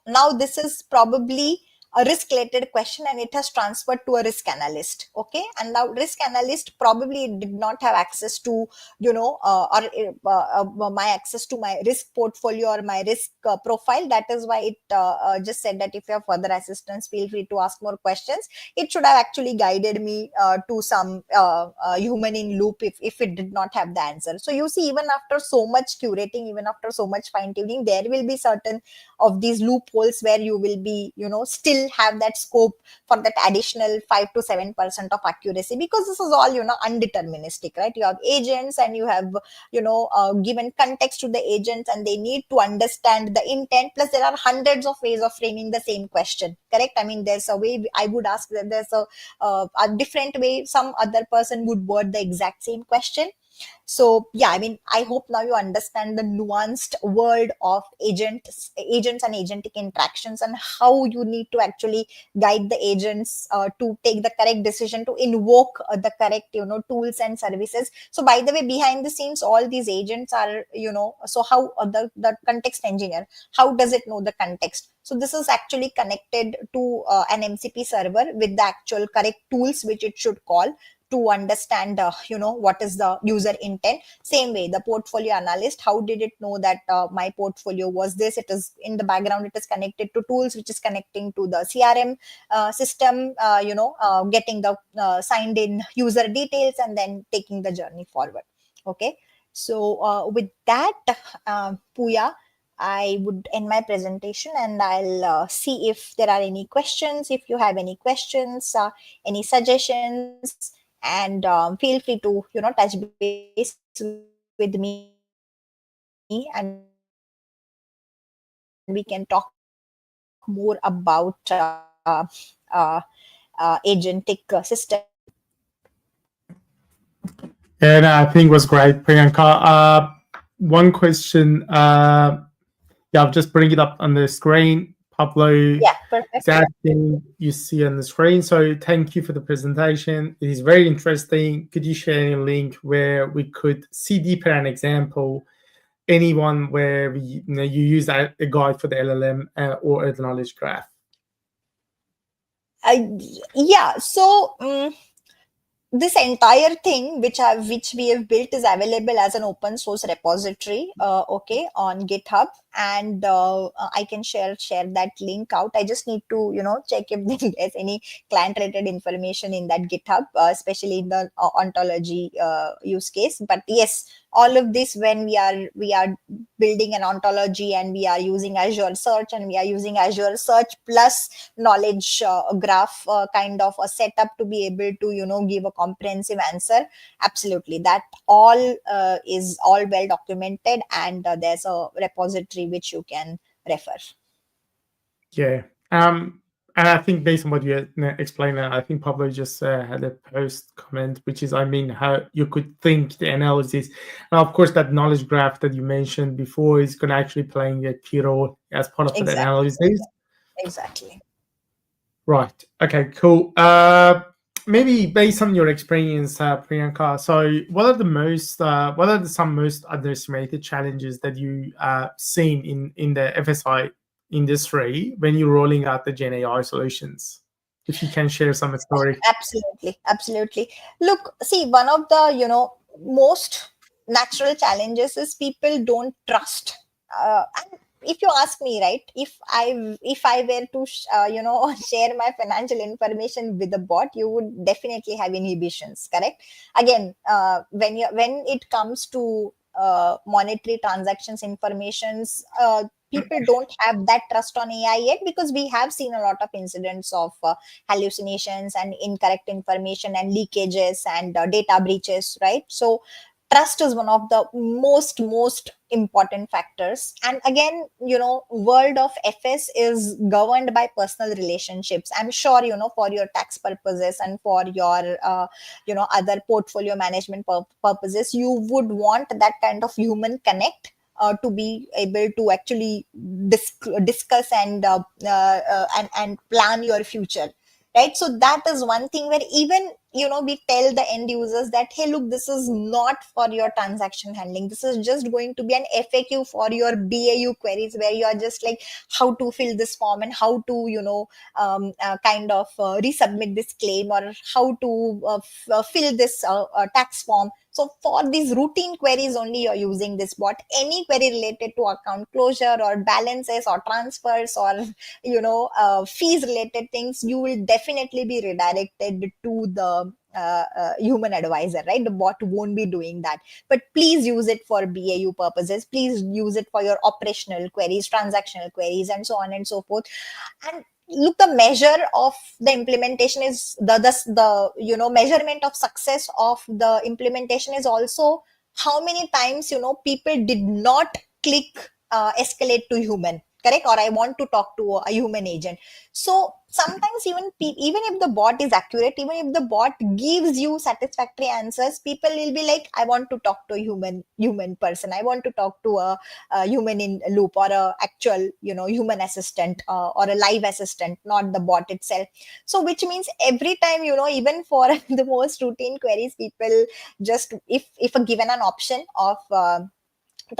now this is probably a risk related question, and it has transferred to a risk analyst. Okay, and now risk analyst probably did not have access to my access to my risk portfolio or my risk profile. That is why it just said that if you have further assistance, feel free to ask more questions. It should have actually guided me to some human in loop if it did not have the answer. So you see, even after so much curating, even after so much fine tuning, there will be certain of these loopholes where you will be still have that scope for that additional 5 to 7% of accuracy, because this is all undeterministic, right? You have agents, and you have given context to the agents, and they need to understand the intent. Plus there are hundreds of ways of framing the same question, correct? I mean, there's a way I would ask that, there's a different way some other person would word the exact same question. So yeah, I mean, I hope now you understand the nuanced world of agents and agentic interactions, and how you need to actually guide the agents to take the correct decision, to invoke the correct tools and services. So by the way, behind the scenes, all these agents are so how the context engineer, how does it know the context? So this is actually connected to an MCP server with the actual correct tools which it should call to understand what is the user intent. Same way, the portfolio analyst, how did it know that my portfolio was this? It is in the background, it is connected to tools which is connecting to the CRM system, getting the signed in user details, and then taking the journey forward. Okay, so with that, Puya, I would end my presentation, and I'll see if there are any questions. If you have any questions, any suggestions, and feel free to touch base with me. with me, and we can talk more about agentic systems. And I think it was great, Priyanka. One question. Yeah, I'll just bring it up on the screen. Pablo Yeah, perfect. is asking, you see on the screen. So thank you for the presentation. It is very interesting. Could you share any link where we could see deeper an example, anyone where you use a guide for the LLM or the knowledge graph? Yeah, so this entire thing which we have built is available as an open source repository, okay, on GitHub, and I can share that link out. I just need to check if there's any client related information in that GitHub, especially in the ontology use case. But yes, all of this, when we are building an ontology and we are using Azure Search and we are using Azure Search plus knowledge graph kind of a setup to be able to give a comprehensive answer, absolutely, that all is all well documented, and there's a repository which you can refer. Yeah. And I think based on what you explained, I think Pablo just had a post comment, which is, I mean, how you could think the analysis. And of course, that knowledge graph that you mentioned before is going to actually playing a key role as part of the Exactly. analysis. Exactly. Right. Okay, cool. Maybe based on your experience, Priyanka, so what are some most underestimated challenges that you seen in the FSI industry when you're rolling out the Gen AI solutions? If you can share some story. Absolutely, absolutely. Look, see, one of the most natural challenges is people don't trust. And if you ask me, right, if I were to share my financial information with a bot, you would definitely have inhibitions. Correct. Again, when it comes to monetary transactions informations, people don't have that trust on AI yet, because we have seen a lot of incidents of hallucinations and incorrect information and leakages and data breaches, right? So trust is one of the most important factors. And again, world of FS is governed by personal relationships. I'm sure, for your tax purposes and for your other portfolio management purposes, you would want that kind of human connect to be able to actually discuss and plan your future, right? So that is one thing where even we tell the end users that, hey, look, this is not for your transaction handling, this is just going to be an FAQ for your BAU queries, where you are just like, how to fill this form and how to kind of resubmit this claim, or how to fill this tax form. So for these routine queries only, you're using this bot. Any query related to account closure or balances or transfers or fees related things, you will definitely be redirected to the human advisor, right? The bot won't be doing that. But please use it for BAU purposes. Please use it for your operational queries, transactional queries, and so on and so forth. And look, the measure of the implementation is the measurement of success of the implementation is also how many times people did not click escalate to human, correct, or I want to talk to a human agent. So sometimes even if the bot is accurate, even if the bot gives you satisfactory answers, people will be like, I want to talk to a human person, I want to talk to a human in loop, or a actual human assistant, or a live assistant, not the bot itself. So which means every time, even for the most routine queries, people just, if a given an option of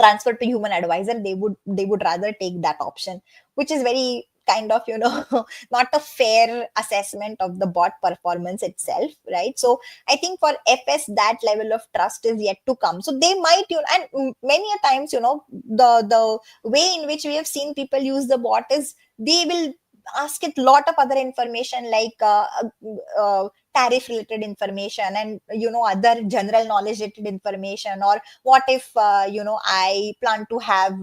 transfer to human advisor, they would rather take that option, which is very kind of not a fair assessment of the bot performance itself, right? So I think for FS, that level of trust is yet to come. So they might, and many a times, the way in which we have seen people use the bot is they will ask it lot of other information, like tariff related information and other general knowledge related information, or what if I plan to have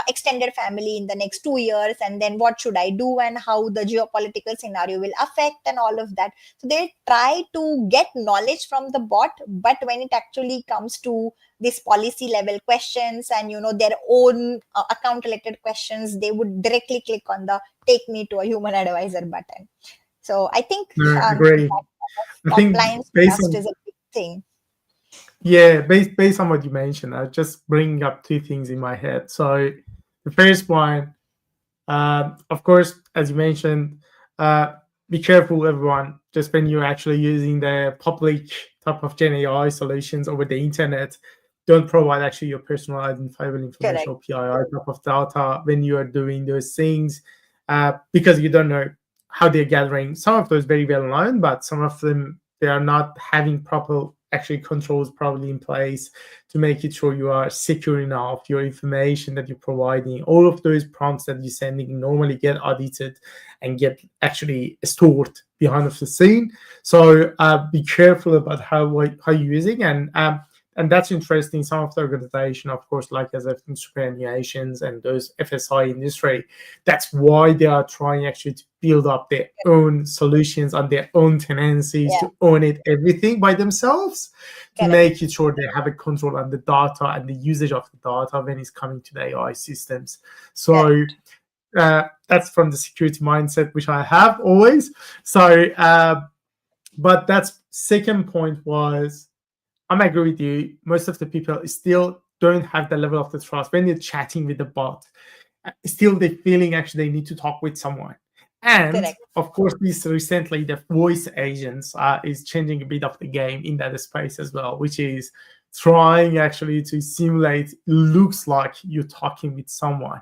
extended family in the next 2 years, and then what should I do, and how the geopolitical scenario will affect, and all of that. So they try to get knowledge from the bot, but when it actually comes to this policy level questions and their own account related questions, they would directly click on the take me to a human advisor button. So I think Agree. I think compliance based trust on is a big thing. based on what you mentioned, I just bring up two things in my head. So the first one, of course, as you mentioned, be careful, everyone. Just when you're actually using the public type of Gen AI solutions over the internet, don't provide actually your personal identifiable information or PII type of data when you are doing those things, because you don't know how they're gathering. Some of those very well known, but some of them, they are not having proper actually controls probably in place to make it sure you are secure enough. Your information that you're providing, all of those prompts that you're sending normally get audited and get actually stored behind of the scene. So be careful about how you're using, and that's interesting. Some of the organization, of course, like as superannuations and those FSI industry, that's why they are trying actually to build up their own solutions on their own tenancies, to own it everything by themselves, to make it sure they have a control on the data and the usage of the data when it's coming to the AI systems. So that's from the security mindset, which I have always. So, but that's second point was, I agree with you. Most of the people still don't have the level of the trust when you're chatting with the bot. Still, they're feeling actually they need to talk with someone. And of course, this recently, the voice agents is changing a bit of the game in that space as well, which is trying actually to simulate, looks like you're talking with someone,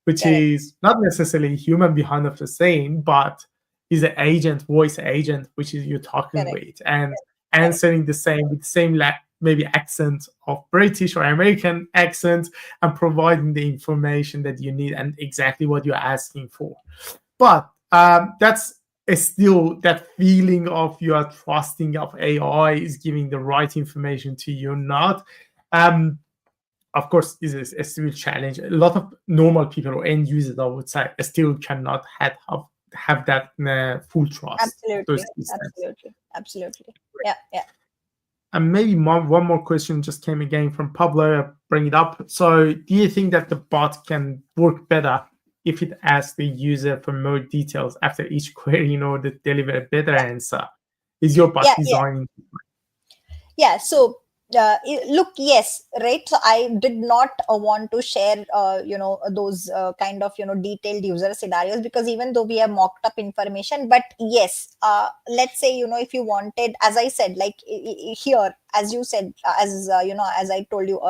which is not necessarily human behind of the scene, but is an agent, voice agent, which is you're talking with, and answering the same with the same maybe accent of British or American accent, and providing the information that you need and exactly what you're asking for. But that's still that feeling of you are trusting of AI is giving the right information to you, not. Of course, is a still challenge. A lot of normal people or end users, I would say, still cannot have that full trust. Absolutely. Yeah. And maybe one more question just came again from Pablo. I'll bring it up. So, do you think that the bot can work better if it asks the user for more details after each query in order to deliver a better answer? Is your bot designed? Yeah. So, look, yes, right. So I did not want to share those kind of detailed user scenarios, because even though we have mocked up information, but yes, let's say if you wanted, as I said, like here, as you said, as I told you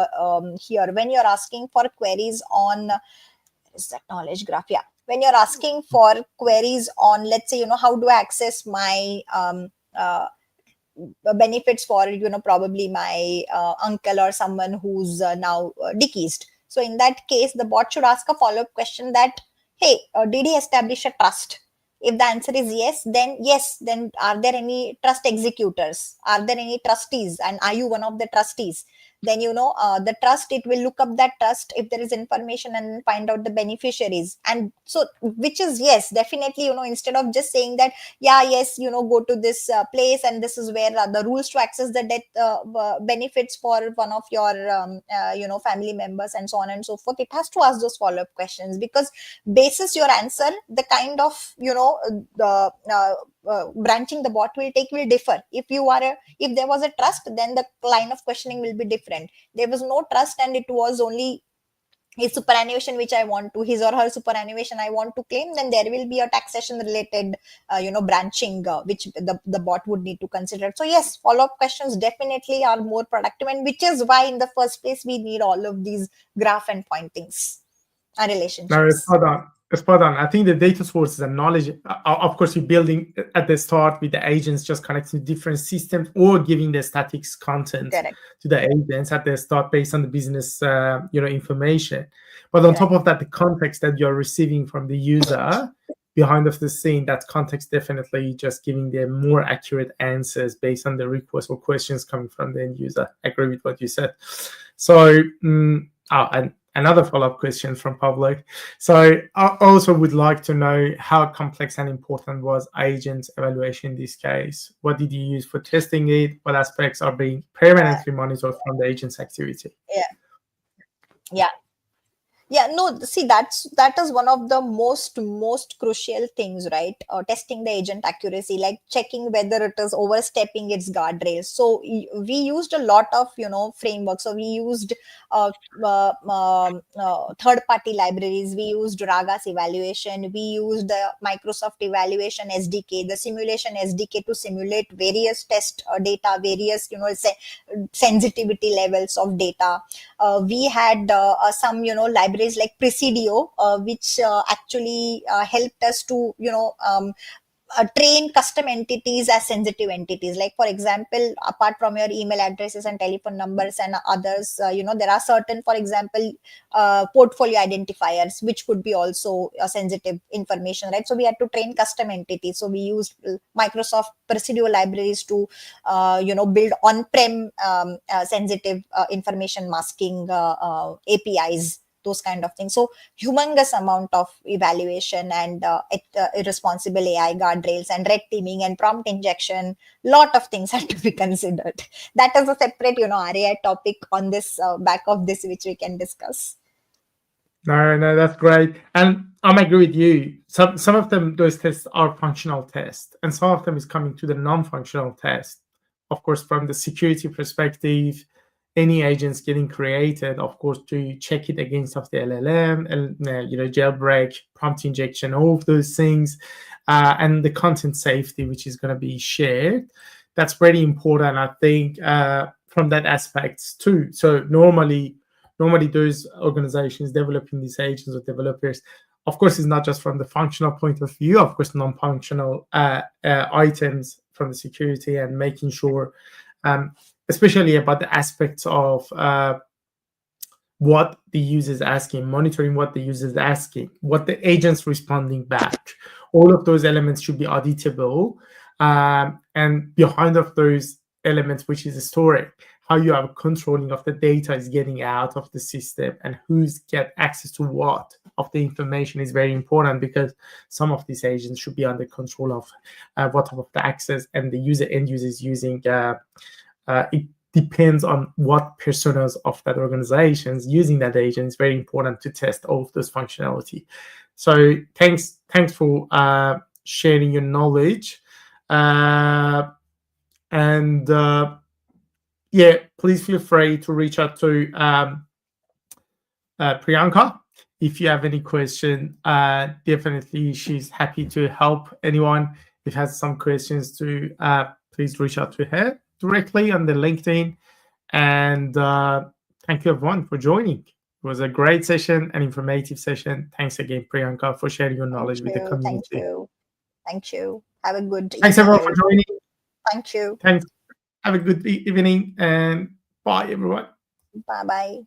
here, when you're asking for queries on, is that knowledge graph? Yeah, when you're asking for queries on, let's say how do I access my benefits for probably my uncle or someone who's now deceased. So in that case, the bot should ask a follow-up question that, hey, did he establish a trust? If the answer is yes, then are there any trust executors? Are there any trustees? And are you one of the trustees? Then the trust, it will look up that trust if there is information and find out the beneficiaries. And so, which is yes, definitely, instead of just saying that yes, go to this place and this is where the rules to access the death benefits for one of your family members and so on and so forth, it has to ask those follow-up questions, because basis your answer, the kind of the branching the bot will take will differ. If there was a trust, then the line of questioning will be different. There was no trust and it was only his superannuation which I want to, his or her superannuation I want to claim, then there will be a taxation related branching which the bot would need to consider. So yes, follow-up questions definitely are more productive, and which is why in the first place we need all of these graph and pointings and relationships. No, spot on. I think the data sources and knowledge, of course, you're building at the start with the agents, just connecting different systems or giving the statics content to the agents at the start based on the business, information. But on top of that, the context that you're receiving from the user behind of the scene, that context definitely just giving them more accurate answers based on the requests or questions coming from the end user. I agree with what you said. So, and another follow-up question from public. So I also would like to know how complex and important was agent evaluation in this case? What did you use for testing it? What aspects are being permanently monitored from the agent's activity? Yeah. Yeah. Yeah, no, see, that is one of the most crucial things, right? Testing the agent accuracy, like checking whether it is overstepping its guardrails. So we used a lot of frameworks. So we used third party libraries. We used Raga's evaluation. We used the Microsoft evaluation SDK, the simulation SDK, to simulate various test data, various sensitivity levels of data. We had some libraries like Presidio, which actually helped us to train custom entities as sensitive entities. Like, for example, apart from your email addresses and telephone numbers and others, there are certain, for example, portfolio identifiers which could be also sensitive information, right? So we had to train custom entities. So we used Microsoft Presidio libraries to build on-prem sensitive information masking APIs, those kind of things. So humongous amount of evaluation and irresponsible AI guardrails and red teaming and prompt injection. Lot of things have to be considered. That is a separate RAI topic on this back of this, which we can discuss. No, that's great. And I agree with you. Some of them, those tests are functional tests, and some of them is coming to the non-functional test. Of course, from the security perspective, any agents getting created, of course, to check it against of the LLM, and jailbreak, prompt injection, all of those things, and the content safety, which is going to be shared. That's very important, I think, from that aspect too. So normally those organizations developing these agents or developers, of course, it's not just from the functional point of view, of course, non-functional items from the security and making sure, especially about the aspects of what the user is asking, monitoring what the user is asking, what the agent's responding back. All of those elements should be auditable. And behind of those elements, which is the storage, how you are controlling of the data is getting out of the system and who's get access to what of the information is very important, because some of these agents should be under control of what of the access and the end user is using. It depends on what personas of that organization is using that agent. It's very important to test all of those functionality. So thanks for sharing your knowledge. Yeah, please feel free to reach out to Priyanka if you have any question. Definitely, she's happy to help anyone. If has some questions, to please reach out to her directly on the LinkedIn. And thank you everyone for joining. It was a great session, an informative session. Thanks again, Priyanka, for sharing your knowledge with the community. Thank you. Have a good Thanks evening. everyone for joining. Thank you. Thanks. Have a good evening and bye everyone. Bye-bye.